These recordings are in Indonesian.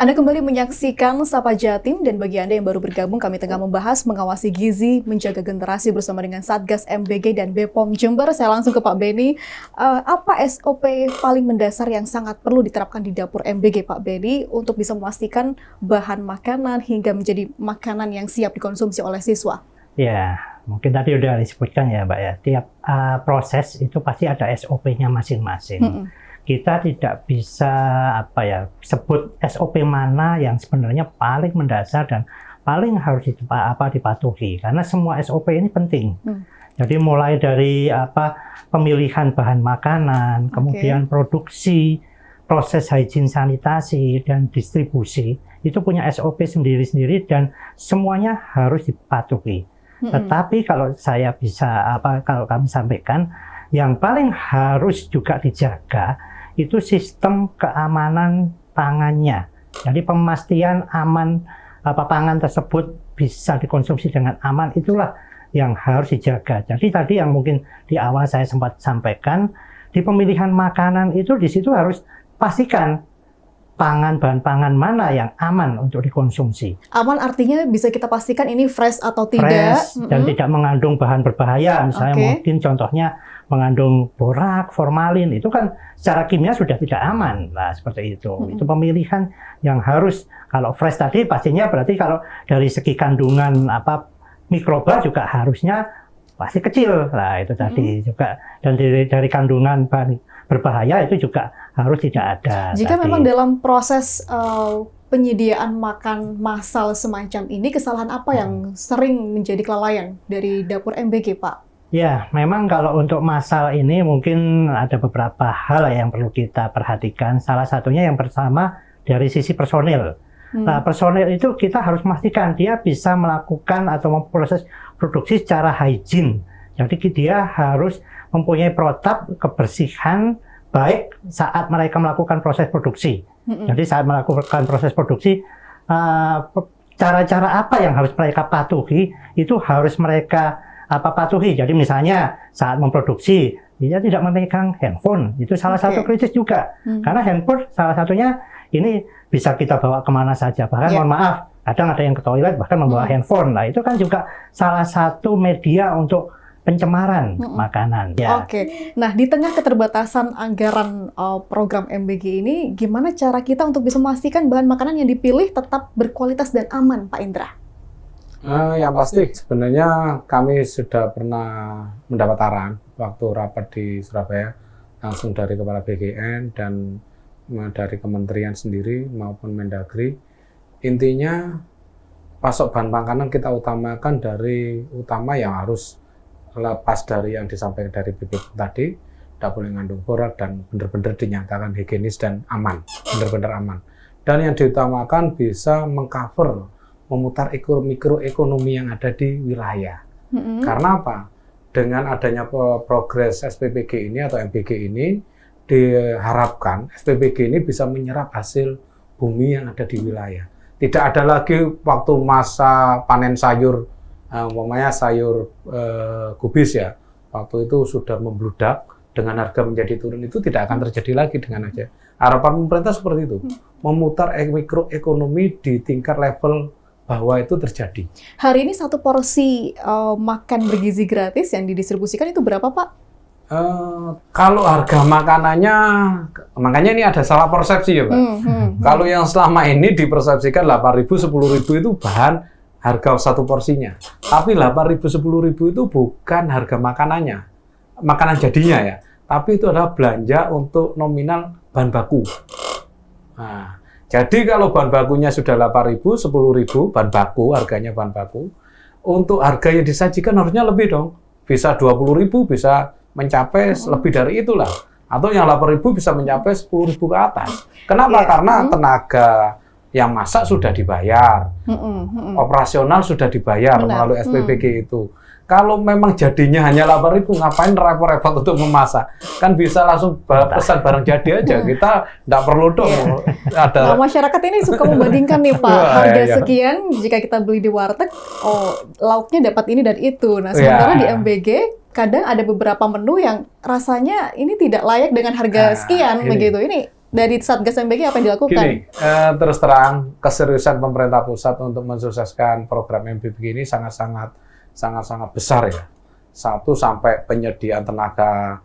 Anda kembali menyaksikan Sapa Jatim, dan bagi Anda yang baru bergabung, kami tengah membahas mengawasi gizi, menjaga generasi bersama dengan Satgas MBG dan BPOM Jember. Saya langsung ke Pak Beni. Apa SOP paling mendasar yang sangat perlu diterapkan di dapur MBG, Pak Beni, untuk bisa memastikan bahan makanan hingga menjadi makanan yang siap dikonsumsi oleh siswa? Ya, mungkin tadi udah disebutkan ya, Mbak ya. Tiap proses itu pasti ada SOP-nya masing-masing. Kita tidak bisa sebut SOP mana yang sebenarnya paling mendasar dan paling harus dipatuhi, karena semua SOP ini penting. Jadi mulai dari pemilihan bahan makanan, kemudian produksi, proses hygiene sanitasi dan distribusi itu punya SOP sendiri-sendiri dan semuanya harus dipatuhi. Tetapi kalau kalau kami sampaikan, yang paling harus juga dijaga itu sistem keamanan pangannya. Jadi pemastian aman pangan tersebut bisa dikonsumsi dengan aman, itulah yang harus dijaga. Jadi tadi yang mungkin di awal saya sempat sampaikan, di pemilihan makanan itu di situ harus pastikan bahan pangan mana yang aman untuk dikonsumsi. Aman artinya bisa kita pastikan ini fresh atau tidak. Fresh dan tidak mengandung bahan berbahaya. Misalnya mungkin contohnya mengandung borak, formalin, itu kan secara kimia sudah tidak aman. Nah, seperti itu. Itu pemilihan yang harus, kalau fresh tadi pastinya berarti kalau dari segi kandungan mikroba juga harusnya pasti kecil. Nah, itu tadi juga. Dan dari kandungan bahan berbahaya itu juga harus tidak ada. Jika memang dalam proses penyediaan makan massal semacam ini, kesalahan apa yang sering menjadi kelalaian dari dapur MBG, Pak? Ya, memang kalau untuk massal ini mungkin ada beberapa hal yang perlu kita perhatikan. Salah satunya yang pertama dari sisi personil. Nah, personil itu kita harus memastikan dia bisa melakukan atau memproses produksi secara hygiene. Jadi dia harus mempunyai protap kebersihan baik saat mereka melakukan proses produksi. Jadi saat melakukan proses produksi, cara-cara apa yang harus mereka patuhi, itu harus mereka patuhi. Jadi misalnya saat memproduksi, dia tidak memegang handphone. Itu salah satu kritis juga. Karena handphone salah satunya ini bisa kita bawa kemana saja. Bahkan mohon maaf, kadang ada yang ke toilet bahkan membawa handphone. Nah, itu kan juga salah satu media untuk pencemaran makanan. Ya. Nah, di tengah keterbatasan anggaran program MBG ini, gimana cara kita untuk bisa memastikan bahan makanan yang dipilih tetap berkualitas dan aman, Pak Indra? Yang pasti sebenarnya kami sudah pernah mendapat arahan waktu rapat di Surabaya langsung dari Kepala BGN dan dari Kementerian sendiri maupun Mendagri. Intinya pasok bahan makanan kita utamakan utama yang harus lepas dari yang disampaikan dari BPOM tadi, tidak boleh mengandung borak dan benar-benar dinyatakan higienis dan aman, benar-benar aman. Dan yang diutamakan bisa mengcover, memutar mikroekonomi yang ada di wilayah. Karena apa? Dengan adanya progres SPPG ini atau MBG ini, diharapkan SPPG ini bisa menyerap hasil bumi yang ada di wilayah. Tidak ada lagi waktu masa panen sayur, umpamanya sayur kubis ya, waktu itu sudah membludak dengan harga menjadi turun, itu tidak akan terjadi lagi dengan aja. Harapan pemerintah seperti itu, memutar mikroekonomi di tingkat level bahwa itu terjadi. Hari ini satu porsi makan bergizi gratis yang didistribusikan itu berapa, Pak? Kalau harga makanannya, makanya ini ada salah persepsi ya, Pak. Kalau yang selama ini dipersepsikan 8.000, 10.000 itu bahan harga satu porsinya. Tapi 8.000, 10.000 itu bukan harga makanannya, makanan jadinya ya. Tapi itu adalah belanja untuk nominal bahan baku. Nah, jadi kalau bahan bakunya sudah 8.000, 10.000 bahan baku, harganya bahan baku, untuk harga yang disajikan harusnya lebih dong. Bisa 20.000, bisa mencapai lebih dari itulah. Atau yang 8.000 bisa mencapai 10.000 ke atas. Kenapa? Karena tenaga yang masak sudah dibayar, operasional sudah dibayar melalui SPPG itu. Kalau memang jadinya hanya 8.000, ngapain repot-repot untuk memasak? Kan bisa langsung pesan barang jadi aja. Kita nggak perlu dong ada. Nah, masyarakat ini suka membandingkan nih, Pak, harga sekian jika kita beli di warteg, lauknya dapat ini dan itu. Nah, sementara di MBG kadang ada beberapa menu yang rasanya ini tidak layak dengan harga sekian begitu. Ini dari Satgas MBG apa yang dilakukan? Gini, terus terang keseriusan pemerintah pusat untuk mensukseskan program MBG ini sangat-sangat besar ya. Satu, sampai penyediaan tenaga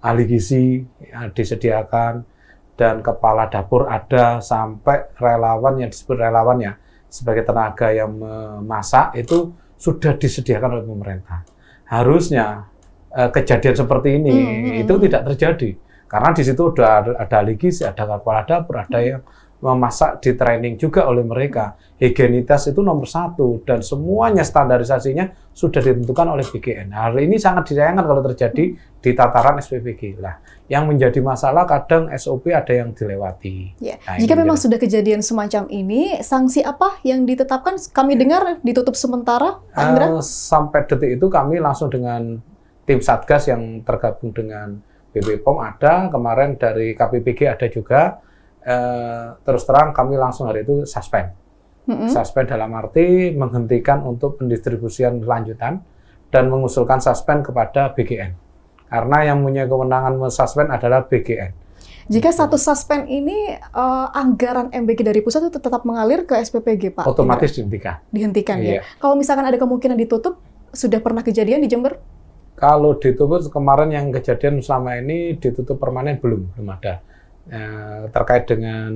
ahli gizi disediakan dan kepala dapur ada, sampai relawan yang disebut relawan ya sebagai tenaga yang memasak itu sudah disediakan oleh pemerintah. Harusnya kejadian seperti ini itu tidak terjadi. Karena di situ ada ahli gizi, ada kepala dapur, ada yang memasak di training juga oleh mereka. Higienitas itu nomor 1 dan semuanya standarisasinya sudah ditentukan oleh BGN. Hal ini sangat disayangkan kalau terjadi di tataran SPBG. Lah, yang menjadi masalah kadang SOP ada yang dilewati. Ya. Nah, Jika memang sudah kejadian semacam ini, sanksi apa yang ditetapkan? Kami dengar ditutup sementara, Pak Indra? Sampai detik itu kami langsung dengan tim Satgas yang tergabung dengan BPOM ada, kemarin dari KPPG ada juga. Terus terang kami langsung hari itu suspend. Suspend dalam arti menghentikan untuk pendistribusian lanjutan dan mengusulkan suspend kepada BGN. Karena yang punya kewenangan mensuspend adalah BGN. Jika satu suspend ini, anggaran MBG dari pusat itu tetap mengalir ke SPPG, Pak? Otomatis dihentikan. Dihentikan Iya. ya? Kalau misalkan ada kemungkinan ditutup, sudah pernah kejadian di Jember? Kalau ditutup kemarin yang kejadian selama ini ditutup permanen belum ada. Terkait dengan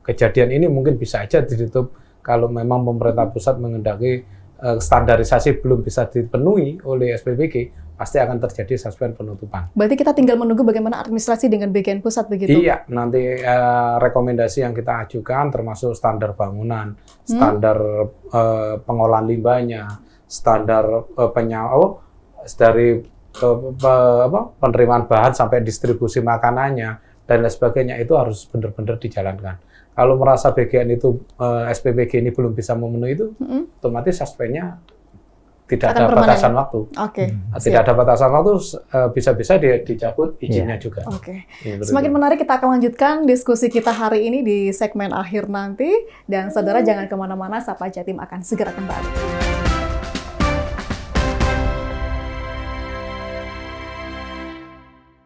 kejadian ini mungkin bisa aja ditutup kalau memang pemerintah pusat mengendaki standarisasi belum bisa dipenuhi oleh SPBG, pasti akan terjadi suspend penutupan. Berarti kita tinggal menunggu bagaimana administrasi dengan BGN pusat begitu? Iya, nanti rekomendasi yang kita ajukan termasuk standar bangunan, standar pengolahan limbahnya, standar dari penerimaan bahan sampai distribusi makanannya dan lain sebagainya itu harus benar-benar dijalankan. Kalau merasa BGN itu SPBG ini belum bisa memenuhi itu, otomatis suspendnya tidak ada batasan waktu. Oke. Tidak ada batasan waktu, bisa-bisa dia dicabut izinnya juga. Oke. Semakin menarik, kita akan lanjutkan diskusi kita hari ini di segmen akhir nanti. Dan saudara jangan kemana-mana, Sapa Jatim akan segera kembali.